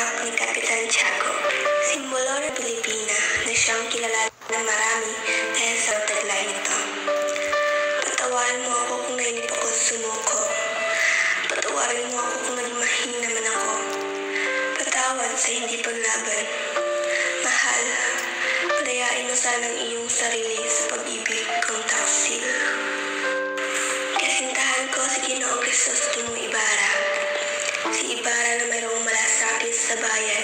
anak ni Kapitan Tiago, simbolo ng Pilipina na siyang kilala ng marami dahil sa taglay nito. Patawarin mo ako kung nainip ako at sumuko. Patawarin mo ako kung naging mahina man ako. Patawad sa hindi paglaban. Mahal, palayain mo sana ang iyong sarili sa pag-ibig kong taksil. Kasintahan ko si Ginoong Crisostomo Ibarra. Si Ibarra na mayroong malasakit sa bayan,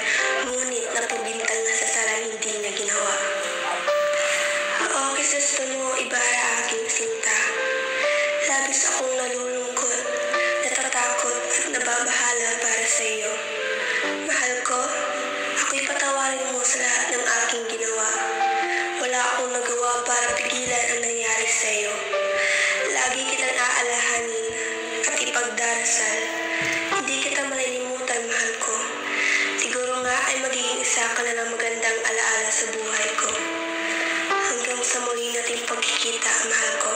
ngunit napagbintang na sa salang hindi niya ginawa. Oo, Crisostomo Ibarra, aking sinta. Labis akong nalulungkot, natatakot at nababahala para sa iyo. Mahal ko, ako'y patawarin mo sa lahat ng aking ginawa. Wala akong nagawa para pigilan ang nangyari sa iyo. Lagi kitang aalahanin at ipagdarasal. Hindi kita malilimutan, mahal ko. Siguro nga ay magiging isa ka na ng magandang alaala sa buhay ko. Hanggang sa muli nating pagkikita, mahal ko.